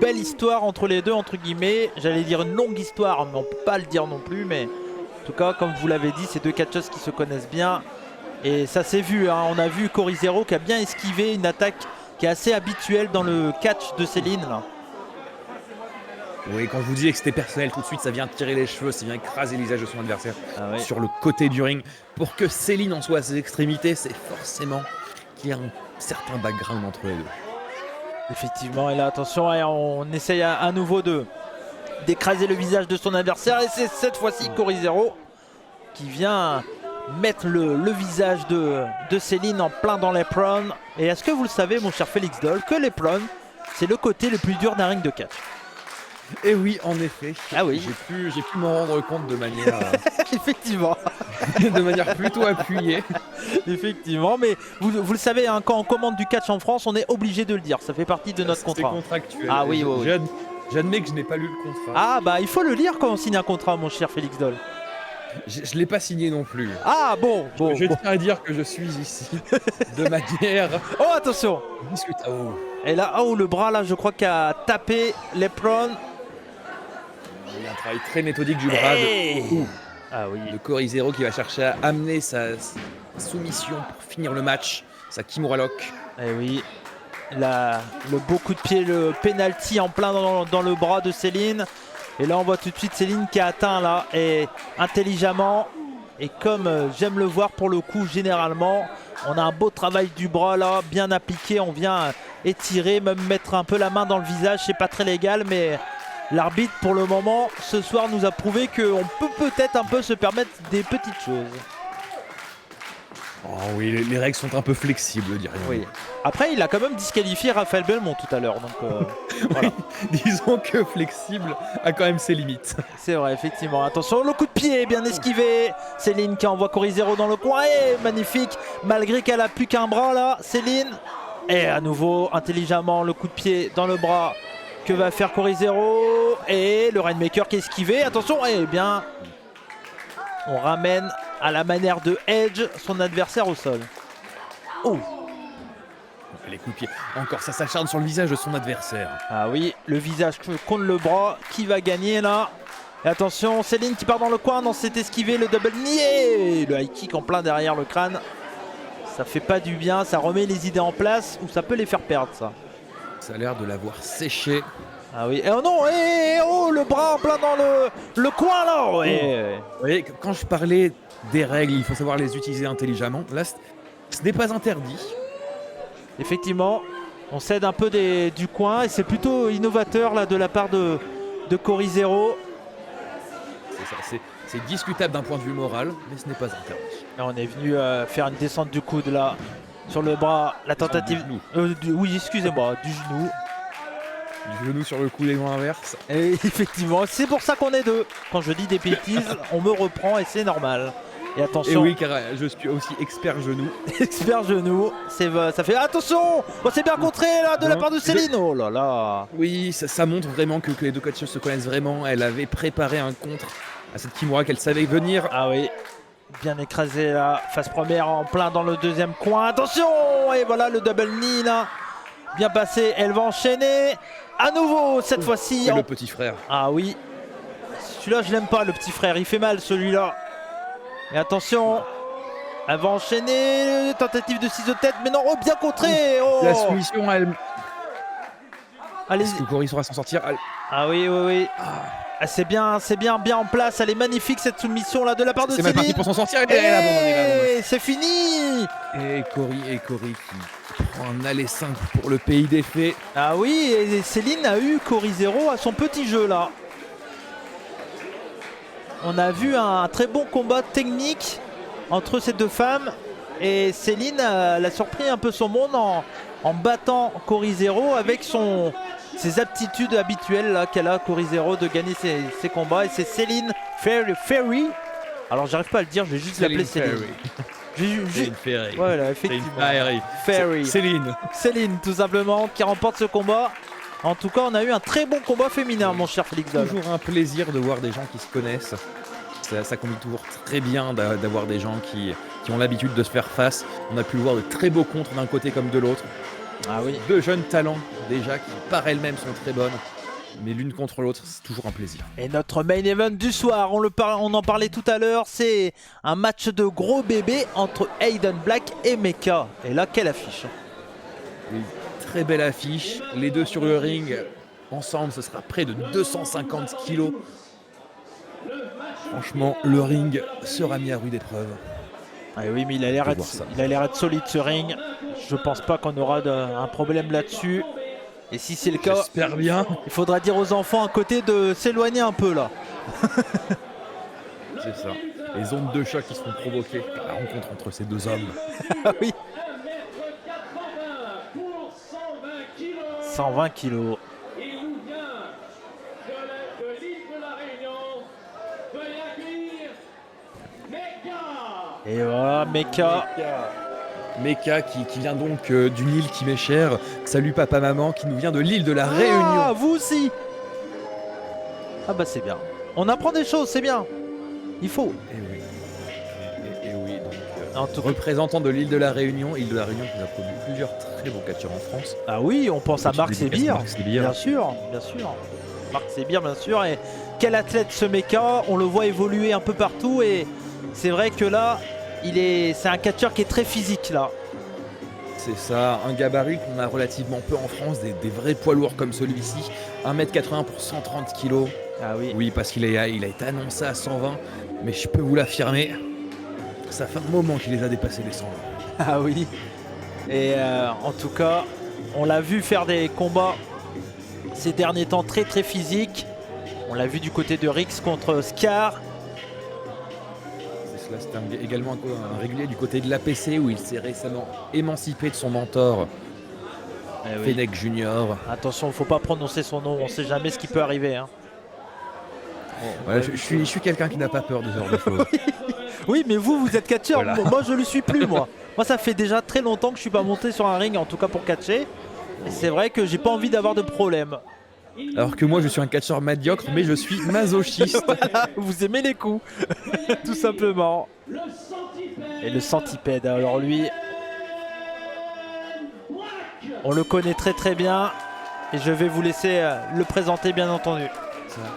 belle histoire entre les deux, entre guillemets. J'allais dire une longue histoire, mais on ne peut pas le dire non plus. Mais en tout cas, comme vous l'avez dit, c'est deux catcheuses qui se connaissent bien. Et ça s'est vu, hein. On a vu Cory 0 qui a bien esquivé une attaque qui est assez habituelle dans le catch de Céline. Là. Oui, quand je vous disais que c'était personnel, tout de suite ça vient tirer les cheveux, ça vient écraser le visage de son adversaire sur le côté du ring. Pour que Céline en soit à ses extrémités, c'est forcément qu'il y a un certain background entre les deux. Effectivement, et là attention, on essaye à nouveau d'écraser le visage de son adversaire. Et c'est cette fois-ci Cory 0 qui vient mettre le visage de Céline en plein dans l'apron. Et est-ce que vous le savez, mon cher Félix Doll, que l'apron, c'est le côté le plus dur d'un ring de catch? Et oui, en effet. Ah oui. J'ai pu m'en rendre compte de manière effectivement. de manière plutôt appuyée. Effectivement, mais vous le savez, hein, quand on commande du catch en France, on est obligé de le dire. Ça fait partie de notre contrat. C'est contractuel. Ah oui, oui. J'admets que je n'ai pas lu le contrat. Ah bah il faut le lire quand on signe un contrat, mon cher Félix Doll. Je ne l'ai pas signé non plus. Ah bon. Je tiens à dire que je suis ici de manière... Oh attention. Et là, le bras là, je crois qu'il a tapé l'apron. Il y a un travail très méthodique du bras de Cory 0 qui va chercher à amener sa soumission pour finir le match, sa Kimura Lock. Et oui, le beau coup de pied, le penalty en plein dans le bras de Céline. Et là on voit tout de suite Céline qui a atteint là, et intelligemment, et comme j'aime le voir pour le coup généralement, on a un beau travail du bras là, bien appliqué, on vient étirer, même mettre un peu la main dans le visage, c'est pas très légal, mais l'arbitre pour le moment ce soir nous a prouvé qu'on peut peut-être un peu se permettre des petites choses. Oh oui, les règles sont un peu flexibles, dirions-nous. Oui. Après, il a quand même disqualifié Raphaël Belmont tout à l'heure. Donc, voilà. Disons que flexible a quand même ses limites. C'est vrai, effectivement. Attention, le coup de pied, bien esquivé. Céline qui envoie Corizero dans le coin. Et magnifique, malgré qu'elle a plus qu'un bras là, Céline. Et à nouveau, intelligemment, le coup de pied dans le bras. Que va faire Corizero? Et le Rainmaker qui est esquivé. Attention, eh bien, on ramène à la manière de Edge son adversaire au sol. Oh! Les coups de pied. Encore, ça s'acharne sur le visage de son adversaire. Ah oui, le visage contre le bras. Qui va gagner là? Et attention, Céline qui part dans le coin, dans cet esquivé, le double nié. Le high kick en plein derrière le crâne. Ça fait pas du bien, ça remet les idées en place ou ça peut les faire perdre ça. Ça a l'air de l'avoir séché. Ah oui, et oh non, oh le bras en plein dans le coin là. Ouais. Vous voyez, quand je parlais des règles, il faut savoir les utiliser intelligemment. Là, ce n'est pas interdit. Effectivement, on cède un peu du coin et c'est plutôt innovateur là de la part de Corizero. C'est ça, c'est discutable d'un point de vue moral, mais ce n'est pas interdit. Et on est venu faire une descente du coude là sur le bras, la tentative. Oui, excusez-moi, du genou. Du genou sur le coude inverse. Et effectivement, c'est pour ça qu'on est deux. Quand je dis des bêtises, on me reprend et c'est normal. Et attention. Et oui, car je suis aussi expert genou. Expert genou, ça fait attention. Oh, c'est bien contré là de la part de Céline. Oh là là. Oui, ça montre vraiment que les deux catcheurs se connaissent vraiment. Elle avait préparé un contre à cette Kimura qu'elle savait venir. Ah oui. Bien écrasé là, face première en plein dans le deuxième coin. Attention. Et voilà le double knee là. Bien passé, elle va enchaîner. À nouveau, cette fois-ci. Le petit frère. Ah oui. Celui-là, je l'aime pas, le petit frère. Il fait mal, celui-là. Et attention. Elle va enchaîner. Tentative de ciseaux de tête. Mais non, oh, bien contré. Oh. La soumission, elle. Allez. Est-ce que Cory saura s'en sortir? Ah oui, oui, oui. Ah, c'est bien en place. Elle est magnifique, cette soumission-là, de la part de Céline. C'est même parti pour s'en sortir. Et c'est fini. Et Cory qui prend un aller 5 pour le pays des fées. Ah oui, et Céline a eu Corizero à son petit jeu là. On a vu un très bon combat technique entre ces deux femmes. Et Céline elle a surpris un peu son monde en battant Corizero avec ses aptitudes habituelles là, qu'elle a, Corizero, de gagner ses combats. Et c'est Céline Ferry. Alors j'arrive pas à le dire, je vais juste l'appeler Céline. Céline Ferry. Voilà, effectivement. Ferry. Céline, tout simplement, qui remporte ce combat. En tout cas, on a eu un très bon combat féminin, mon cher Félix Dahl. Toujours un plaisir de voir des gens qui se connaissent. Ça combine toujours très bien d'avoir des gens qui ont l'habitude de se faire face. On a pu voir de très beaux contres d'un côté comme de l'autre. Ah oui. Deux jeunes talents déjà qui par elles-mêmes sont très bonnes. Mais l'une contre l'autre, c'est toujours un plaisir. Et notre main event du soir, on en parlait tout à l'heure, c'est un match de gros bébés entre Aiden Black et Mecha. Et là, quelle affiche! Oui, très belle affiche. Les deux sur le ring, ensemble, ce sera près de 250 kilos. Franchement, le ring sera mis à rude épreuve. Ah oui, mais il a l'air d'être solide ce ring. Je pense pas qu'on aura un problème là-dessus. Et si c'est le cas, j'espère bien. Il faudra dire aux enfants à côté de s'éloigner un peu là. C'est ça. Les ondes de choc qui seront provoquées par la rencontre entre ces deux hommes. Ah oui. 120 kilos. Et voilà, Mecha qui vient donc d'une île qui m'est chère. Salut papa maman, qui nous vient de l'île de la Réunion. Ah, vous aussi. Ah bah c'est bien. On apprend des choses, c'est bien. Il faut. Et oui, donc représentant de l'île de la Réunion, île de la Réunion qui a produit plusieurs très bons catcheurs en France. Ah oui, on pense à Marc Sébir. Bien sûr. Marc Sébir, bien sûr. Et quel athlète ce Mecha, on le voit évoluer un peu partout et c'est vrai que là, c'est un catcheur qui est très physique là. C'est ça, un gabarit qu'on a relativement peu en France, des vrais poids lourds comme celui-ci. 1m80 pour 130 kg. Ah oui. Oui, parce qu'il a été annoncé à 120, mais je peux vous l'affirmer, ça fait un moment qu'il les a dépassés les 120. Ah oui. Et en tout cas, on l'a vu faire des combats ces derniers temps très très physiques. On l'a vu du côté de Rix contre Scar. Là, c'est également un régulier du côté de l'APC où il s'est récemment émancipé de son mentor, Fennec Junior. Attention, faut pas prononcer son nom, on sait jamais ce qui peut arriver. Hein. Voilà, je suis quelqu'un qui n'a pas peur de ce genre de choses. Oui, mais vous êtes catcheur, Voilà. moi je le suis plus moi. Moi ça fait déjà très longtemps que je suis pas monté sur un ring, en tout cas pour catcher. Et c'est vrai que j'ai pas envie d'avoir de problème. Alors que moi je suis un catcheur médiocre, mais je suis masochiste. Voilà, vous aimez les coups, tout simplement. Et le centipède, alors lui, on le connaît très très bien. Et je vais vous laisser le présenter bien entendu.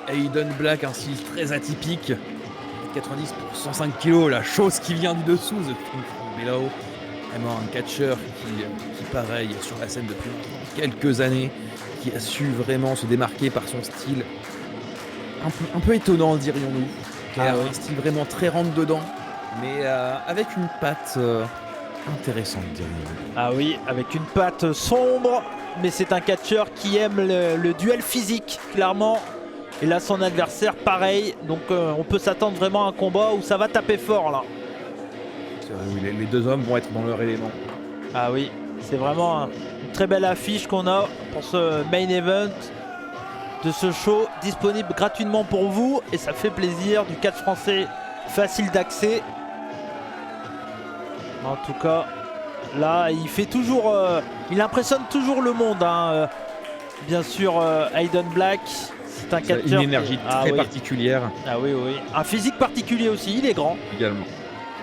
Aiden Black, un style très atypique. 90 pour 105 kg, la chose qui vient du dessous, The King from Below. Vraiment un catcheur qui pareil, est sur la scène depuis quelques années, qui a su vraiment se démarquer par son style un peu étonnant, dirions-nous. Un style vraiment très rentre-dedans, mais avec une patte intéressante, dirions-nous. Ah oui, avec une patte sombre, mais c'est un catcheur qui aime le duel physique, clairement. Et là, son adversaire, pareil. Donc, on peut s'attendre vraiment à un combat où ça va taper fort, là. C'est vrai, oui, les deux hommes vont être dans leur élément. Ah oui, c'est vraiment une très belle affiche qu'on a pour ce main event de ce show, disponible gratuitement pour vous. Et ça fait plaisir, du catch français facile d'accès. En tout cas, là, il fait toujours... il impressionne toujours le monde, hein. Bien sûr, Aiden Black... C'est un catcheur. Une énergie très particulière. Ah oui, oui. Un physique particulier aussi, il est grand. Également.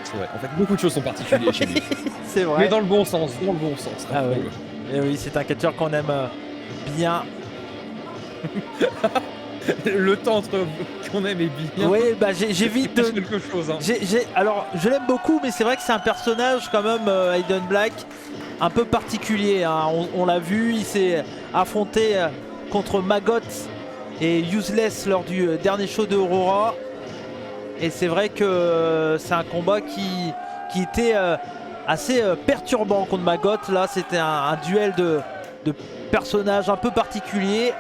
C'est vrai. En fait, beaucoup de choses sont particulières chez lui. C'est vrai. Mais dans le bon sens, dans le bon sens. Ah oui. Et oui, c'est un catcheur qu'on aime bien. Le temps entre qu'on aime et bien. Oui, bah j'évite de... quelque chose. Hein. Alors, je l'aime beaucoup, mais c'est vrai que c'est un personnage quand même, Aiden Black, un peu particulier. Hein. On l'a vu, il s'est affronté contre Maggot et Useless lors du dernier show de Aurora. Et c'est vrai que c'est un combat qui était assez perturbant contre Maggot. Là, c'était un duel de personnages un peu particulier.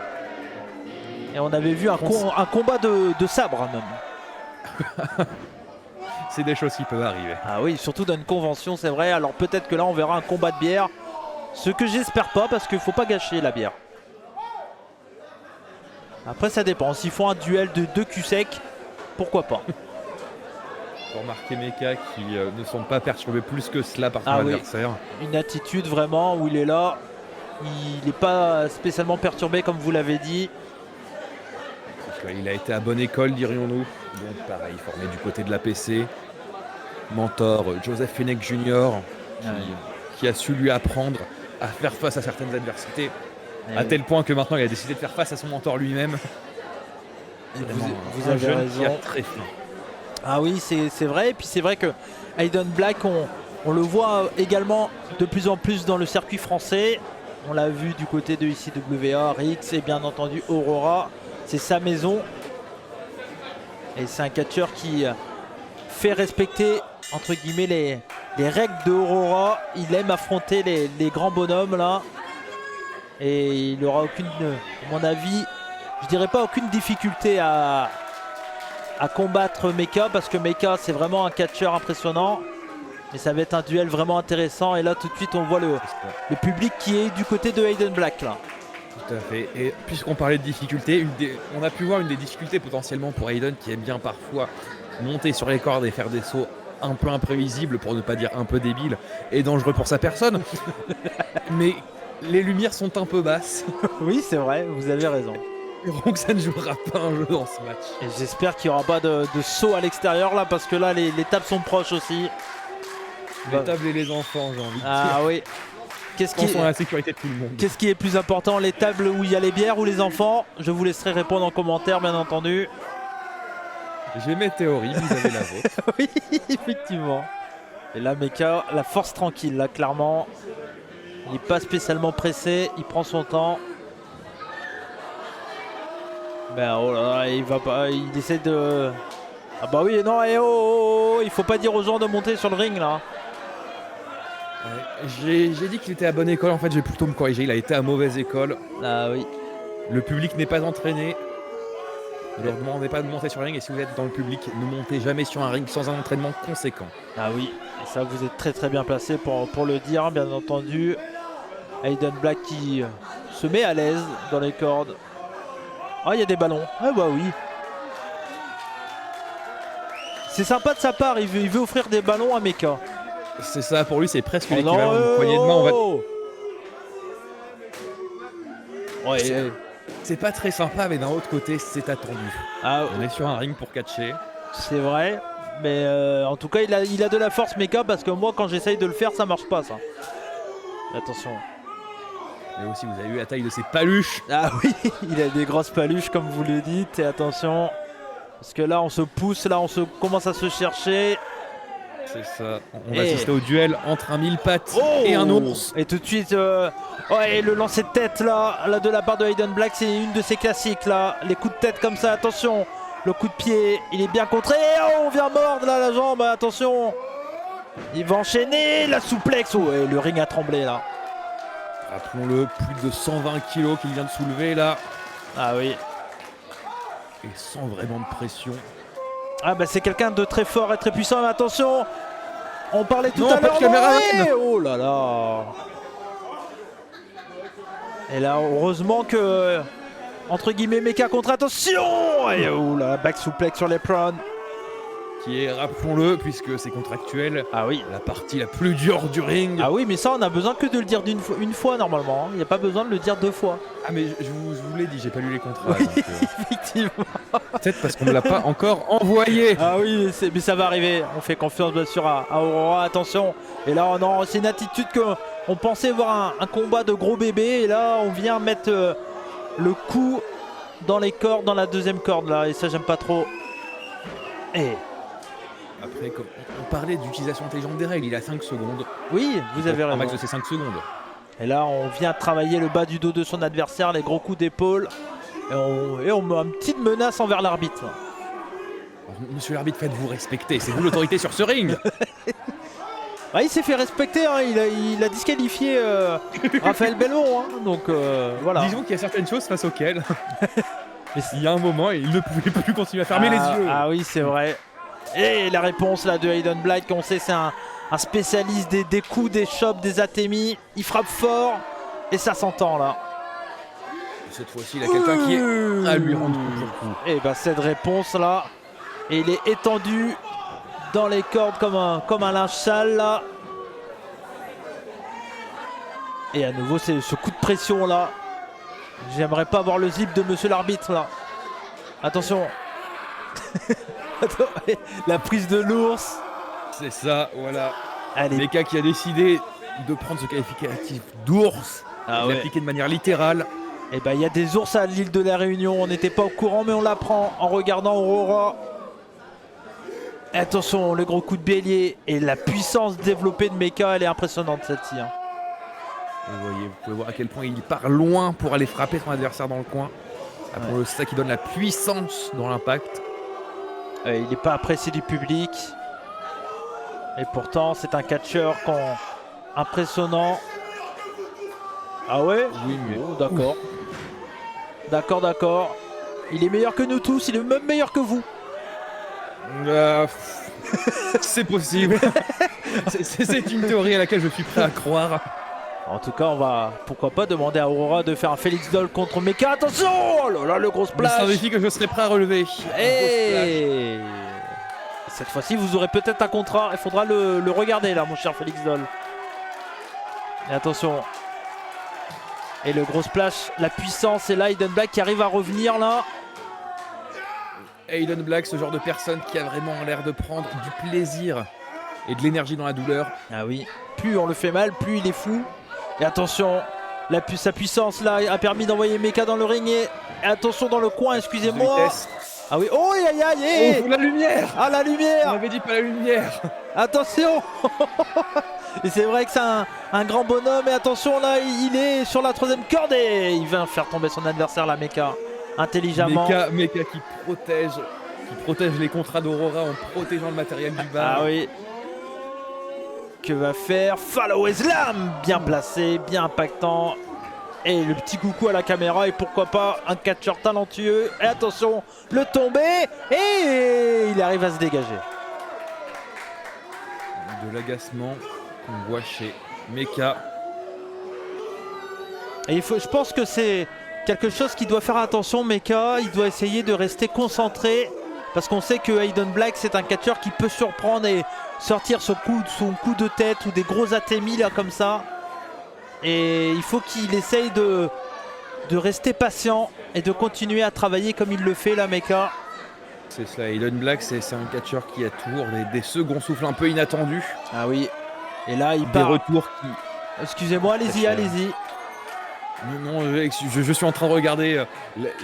Et on avait vu un combat de sabre même. C'est des choses qui peuvent arriver. Ah oui, surtout dans une convention, c'est vrai. Alors peut-être que là, on verra un combat de bière. Ce que j'espère pas, parce qu'il faut pas gâcher la bière. Après, ça dépend. S'ils font un duel de 2 culs secs, pourquoi pas. Pour marquer Mecha qui ne sont pas perturbés plus que cela par son adversaire. Une attitude vraiment où il est là. Il n'est pas spécialement perturbé, comme vous l'avez dit. Il a été à bonne école, dirions-nous. Donc pareil, formé du côté de l'APC. Mentor Joseph Fennec Jr. Qui a su lui apprendre à faire face à certaines adversités. À tel point que maintenant il a décidé de faire face à son mentor lui-même. Vous avez raison. Très fin. Ah oui, c'est vrai. Et puis c'est vrai que Aiden Black, on le voit également de plus en plus dans le circuit français. On l'a vu du côté de ICWA, Rix et bien entendu Aurora. C'est sa maison. Et c'est un catcheur qui fait respecter entre guillemets les règles de Aurora. Il aime affronter les grands bonhommes là. Et il n'aura aucune, à mon avis, je dirais pas aucune difficulté à combattre Mecha, parce que Mecha c'est vraiment un catcheur impressionnant. Mais ça va être un duel vraiment intéressant. Et là tout de suite on voit le public qui est du côté de Aiden Black là. Tout à fait. Et puisqu'on parlait de difficultés, on a pu voir une des difficultés potentiellement pour Aiden, qui aime bien parfois monter sur les cordes et faire des sauts un peu imprévisibles, pour ne pas dire un peu débiles, et dangereux pour sa personne. Mais les lumières sont un peu basses. Oui, c'est vrai, vous avez raison. Donc ça ne jouera pas un jeu dans ce match. Et j'espère qu'il n'y aura pas de saut à l'extérieur là, parce que là les tables sont proches aussi. Les tables et les enfants, j'ai envie de dire. Ah oui. Pensons à la sécurité de tout le monde. Qu'est-ce qui est plus important, les tables où il y a les bières ou les enfants? Je vous laisserai répondre en commentaire, bien entendu. J'ai mes théories, vous avez la vôtre. Oui, effectivement. Et là, Mecha, la force tranquille, là, clairement. Il n'est pas spécialement pressé, il prend son temps. Ben oh là là, il va pas, il essaie de... Ah bah oui, non, il faut pas dire aux gens de monter sur le ring, là. J'ai dit qu'il était à bonne école, en fait, je vais plutôt me corriger. Il a été à mauvaise école. Ah oui. Le public n'est pas entraîné. Ne leur demandez pas de monter sur un ring et si vous êtes dans le public, ne montez jamais sur un ring sans un entraînement conséquent. Ah oui, et ça vous êtes très bien placé pour le dire, bien entendu. Aiden Black qui se met à l'aise dans les cordes. Ah, il y a des ballons. Ah bah oui. C'est sympa de sa part, il veut offrir des ballons à Mecha. C'est ça, pour lui, c'est presque Oh l'équivalent non, d'une poignée de main. Ouais. C'est pas très sympa, mais d'un autre côté, c'est attendu. Ah, On est sur un ring pour catcher. c'est vrai. Mais en tout cas, il a de la force, Mecha, parce que moi, quand j'essaye de le faire, ça marche pas, ça. Attention. Mais aussi, vous avez vu la taille de ses paluches. Ah oui, il a des grosses paluches, comme vous le dites. Et attention, parce que là, on se pousse, là, commence à se chercher. C'est ça. On va assister au duel entre un mille pattes et un ours. Et tout de suite, et le lancer de tête là de la part de Aiden Black, c'est une de ses classiques là. Les coups de tête comme ça, attention. Le coup de pied, il est bien contré. Oh, on vient mordre là la jambe, attention. Il va enchaîner la souplex. Oh, et le ring a tremblé là. Rappelons-le, plus de 120 kilos qu'il vient de soulever là. Ah oui. Et sans vraiment de pression. Ah bah c'est quelqu'un de très fort et très puissant, mais attention. On parlait tout Non, à pas de l'heure. caméraman. Oh là là. Et là, heureusement que, entre guillemets, Mecha contre, attention. Et oh là, back suplex sur les prone. Qui est, rappelons-le, puisque c'est contractuel, Ah oui. la partie la plus dure du ring. Ah oui, mais ça, on a besoin que de le dire une fois normalement. Il n'y a pas besoin de le dire 2 fois. Ah mais je vous l'ai dit, j'ai pas lu les contrats. Oui, donc, effectivement. peut-être parce qu'on ne l'a pas encore envoyé. Ah oui, mais ça va arriver. On fait confiance bien sûr à Aurora. Attention. Et là, c'est une attitude qu'on pensait voir un combat de gros bébé. Et là, on vient mettre le coup dans les cordes, dans la deuxième corde là. Et ça, j'aime pas trop. Et Après, comme on parlait d'utilisation intelligente des règles, il a 5 secondes. oui, vous avez Un raison. max de ces 5 secondes. Et là, on vient travailler le bas du dos de son adversaire, les gros coups d'épaule. Et on met une petite menace envers l'arbitre. Monsieur l'arbitre, faites-vous respecter, c'est vous l'autorité sur ce ring. Ah, il s'est fait respecter, hein. Il a disqualifié Raphaël Belmont. Hein. Donc voilà. Disons qu'il y a certaines choses face auxquelles il y a un moment, il ne pouvait plus continuer à fermer les yeux. Ah oui, c'est vrai. Et la réponse là de Aiden Black, on sait c'est un spécialiste des coups, des chops, des atémis. Il frappe fort et ça s'entend là. Cette fois-ci, il a quelqu'un qui est à lui rendre coup pour coup. Et bah cette réponse là, et il est étendu dans les cordes comme un linge sale là. Et à nouveau c'est ce coup de pression là. J'aimerais pas voir le zip de monsieur l'arbitre là. Attention. La prise de l'ours. C'est ça, voilà. Allez. Mecha qui a décidé de prendre ce qualificatif d'ours, Ah de ouais. l'appliquer de manière littérale. Et bah il y a des ours à l'île de la Réunion. On n'était pas au courant mais on l'apprend en regardant Aurora. Et attention, le gros coup de bélier et la puissance développée de Mecha, elle est impressionnante celle-ci. Hein. Vous pouvez voir à quel point il part loin pour aller frapper son adversaire dans le coin. Après, Ouais. c'est ça qui donne la puissance dans l'impact. Il n'est pas apprécié du public. Et pourtant, c'est un catcheur impressionnant. Ah ouais? Oui, mais Oh, d'accord. D'accord. Il est meilleur que nous tous, il est même meilleur que vous. c'est possible. c'est une théorie à laquelle je suis prêt à croire. En tout cas, on va, pourquoi pas, demander à Aurora de faire un Félix Doll contre Mecha. Attention! Oh là là, le gros C'est splash! un défi que je serais prêt à relever. Et cette fois-ci, vous aurez peut-être un contrat. Il faudra le regarder là, mon cher Félix Doll. Et attention. Et le gros splash, la puissance. Et là, Aiden Black qui arrive à revenir là. Aiden Black, ce genre de personne qui a vraiment l'air de prendre du plaisir et de l'énergie dans la douleur. Ah oui. Plus on le fait mal, plus il est fou. Et attention, sa puissance là a permis d'envoyer Mecha dans le ring. Et attention dans le coin, excusez-moi. Ah oui, oh aïe aïe aïe. Oh, la lumière! Ah la On lumière. avait dit pas la lumière! Attention. Et c'est vrai que c'est un grand bonhomme. Et attention là, il est sur la 3ème corde. Et il va faire tomber son adversaire là, Mecha. Intelligemment. Mecha qui protège les contrats d'Aurora en protégeant le matériel du bar. Ah oui. Que va faire Follow Slam? Bien placé, bien impactant. Et le petit coucou à la caméra et pourquoi pas un catcheur talentueux. Et attention, le tombé et il arrive à se dégager. De l'agacement qu'on voit chez Mecha. Et je pense que c'est quelque chose qui doit faire attention. Mecha, il doit essayer de rester concentré parce qu'on sait que Aiden Black c'est un catcheur qui peut surprendre et sortir son coup de tête ou des gros atémis là comme ça. Et il faut qu'il essaye de rester patient et de continuer à travailler comme il le fait là, Mecha. C'est ça, Aiden Black c'est un catcheur qui a toujours des seconds souffles un peu inattendus. Ah oui. Et là il des part. retours qui... Excusez-moi, allez-y, allez-y. Non, je suis en train de regarder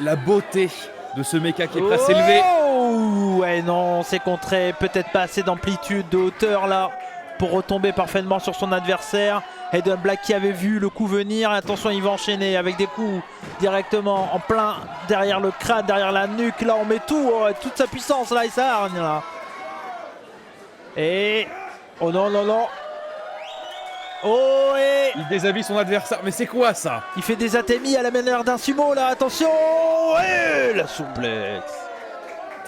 la beauté de ce Mecha qui est prêt à s'élever. Oh ouais non, c'est contré, peut-être pas assez d'amplitude, de hauteur là pour retomber parfaitement sur son adversaire. Aiden Black qui avait vu le coup venir. Attention, il va enchaîner avec des coups directement en plein derrière le crâne, derrière la nuque. Là, on met toute sa puissance là et ça hargne là. Et oh non, non, non. Oh et il déshabille son adversaire, mais c'est quoi ça? Il fait des atémis à la manière d'un sumo là. Attention, et la souplesse.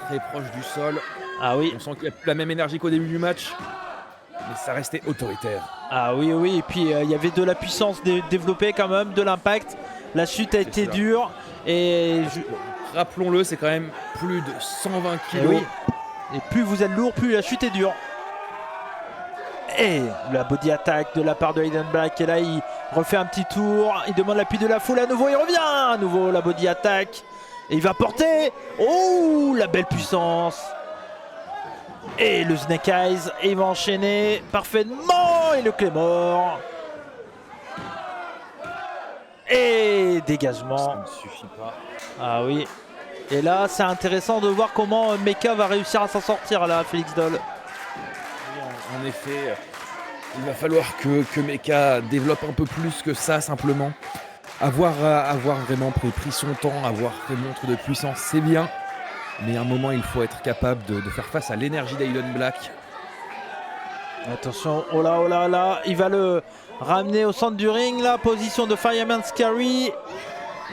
Très proche du sol. Ah oui. On sent qu'il n'y a plus la même énergie qu'au début du match. Mais ça restait autoritaire. Ah oui, oui, et puis il y avait de la puissance développée quand même, de l'impact. La chute a été dure. Et rappelons-le, c'est quand même plus de 120 kg. Oui. Et plus vous êtes lourd, plus la chute est dure. Et la body attack de la part de Aiden Black. Et là, il refait un petit tour. Il demande l'appui de la foule à nouveau. Il revient à nouveau, la body attack. Et il va porter. Oh, la belle puissance. Et le Snake Eyes, et il va enchaîner parfaitement, et le Claymore. Et dégagement. Ça ne suffit pas. Ah oui. Et là, c'est intéressant de voir comment Mecha va réussir à s'en sortir là, Félix Doll. En effet, il va falloir que Mecha développe un peu plus que ça simplement. Avoir vraiment pris son temps, avoir fait montre de puissance, c'est bien. Mais à un moment, il faut être capable de faire face à l'énergie d'Aiden Black. Attention, oh là, oh là, là. Il va le ramener au centre du ring, là. Position de Fireman's Carry.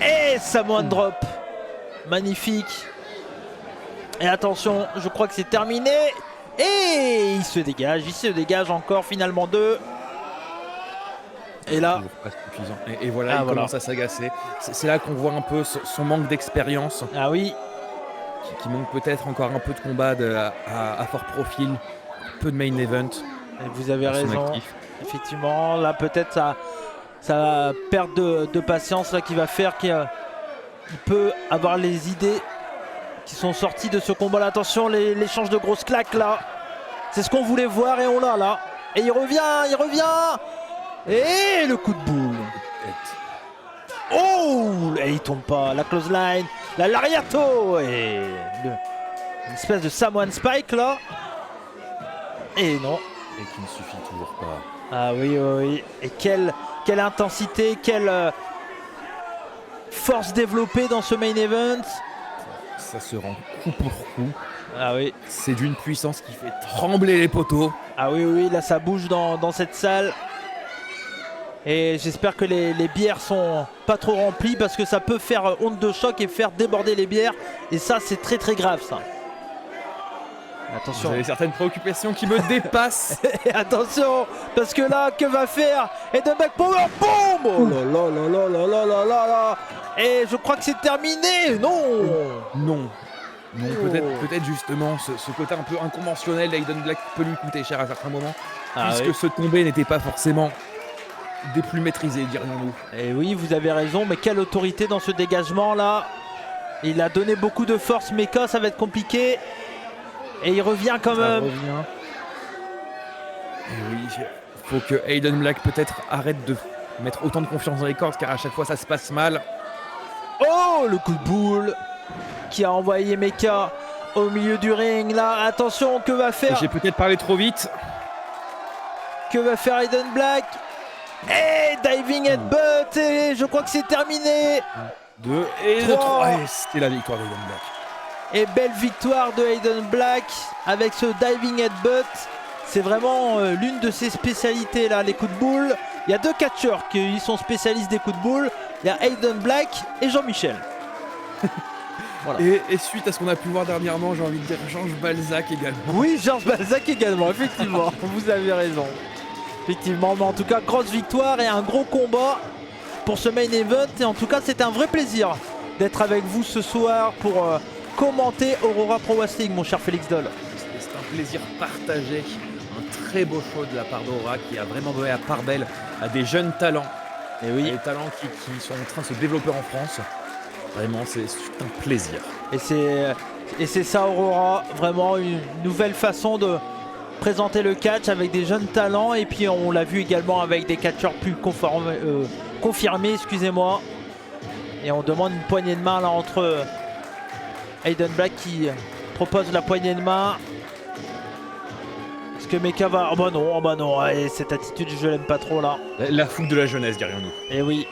Et Samoan Drop. Magnifique. Et attention, je crois que c'est terminé. Et il se dégage encore, finalement 2. Et là, pas suffisant. Et voilà, il commence à s'agacer. C'est là qu'on voit un peu son manque d'expérience. Ah oui. Qui manque peut-être encore un peu de combat à fort profil, peu de main event. Et vous avez raison, effectivement, là peut-être sa perte de patience là, qui va faire qu'il peut avoir les idées qui sont sorties de ce combat là. Attention, l'échange de grosses claques là, c'est ce qu'on voulait voir et on l'a là. Et il revient, et le coup de boule. Oh, et il tombe pas, la close line, la lariato et une espèce de Samoan Spike là. Et non. Et qui ne suffit toujours pas. Ah oui, oui, oui. Et quelle intensité, quelle force développée dans ce main event. Ça se rend coup pour coup. Ah oui. C'est d'une puissance qui fait trembler les poteaux. Ah oui, oui, là ça bouge dans cette salle. Et j'espère que les bières sont pas trop remplies parce que ça peut faire onde de choc et faire déborder les bières. Et ça, c'est très très grave ça. Attention. Vous avez certaines préoccupations qui me dépassent. Attention, parce que là, que va faire Aiden Black Power Bomb. Oh là là là là là là là là là. Et je crois que c'est terminé. Non. Non. Non, peut-être justement ce côté un peu inconventionnel d'Aiden Black peut lui coûter cher à certains moments. Puisque ce tombé n'était pas forcément des plus maîtrisés, dirions-nous. Et oui, vous avez raison, mais quelle autorité dans ce dégagement là. Il a donné beaucoup de force, Mecha, ça va être compliqué. Et il revient quand même. Et oui, il faut que Aiden Black peut-être arrête de mettre autant de confiance dans les cordes car à chaque fois ça se passe mal. Oh, le coup de boule qui a envoyé Mecha au milieu du ring là. Attention, que va faire? J'ai peut-être parlé trop vite. Que va faire Aiden Black? Et diving headbutt, et je crois que c'est terminé. 2 et 3. C'était la victoire d'Aiden Black. Et belle victoire de Aiden Black avec ce diving headbutt. C'est vraiment l'une de ses spécialités là, les coups de boule. Il y a deux catcheurs qui sont spécialistes des coups de boule. il y a Aiden Black et Jean-Michel. Voilà. Et suite à ce qu'on a pu voir dernièrement, j'ai envie de dire Georges Balzac également. Oui, Georges Balzac également, effectivement. Vous avez raison. Effectivement, mais en tout cas, grosse victoire et un gros combat pour ce main event. Et en tout cas, c'était un vrai plaisir d'être avec vous ce soir pour commenter Aurora Pro Wrestling, mon cher Félix Doll. C'est un plaisir partagé. Un très beau show de la part d'Aurora qui a vraiment donné la part belle à des jeunes talents. Et oui. Des talents qui sont en train de se développer en France. Vraiment, c'est un plaisir. Et c'est ça, Aurora, vraiment une nouvelle façon de présenter le catch avec des jeunes talents. Et puis on l'a vu également avec des catcheurs plus confirmés, excusez-moi. Et on demande une poignée de main là entre Aiden Black qui propose la poignée de main. Est-ce que Mecha va... Oh bah non, allez, cette attitude je l'aime pas trop là. La fougue de la jeunesse, dirions-nous. Et oui.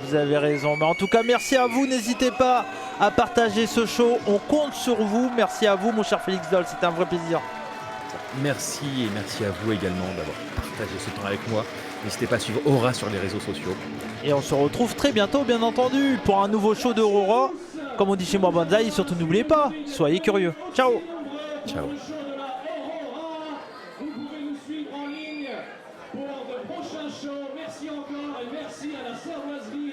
Vous avez raison, mais en tout cas merci à vous, n'hésitez pas à partager ce show, on compte sur vous, merci à vous mon cher Félix Doll, c'était un vrai plaisir. Merci et merci à vous également d'avoir partagé ce temps avec moi. N'hésitez pas à suivre Aura sur les réseaux sociaux. Et on se retrouve très bientôt bien entendu pour un nouveau show d'Aurora, comme on dit chez moi Banzai, surtout n'oubliez pas, soyez curieux. Ciao. Ciao. Pour de prochains shows, merci encore et merci à la Servoiserie.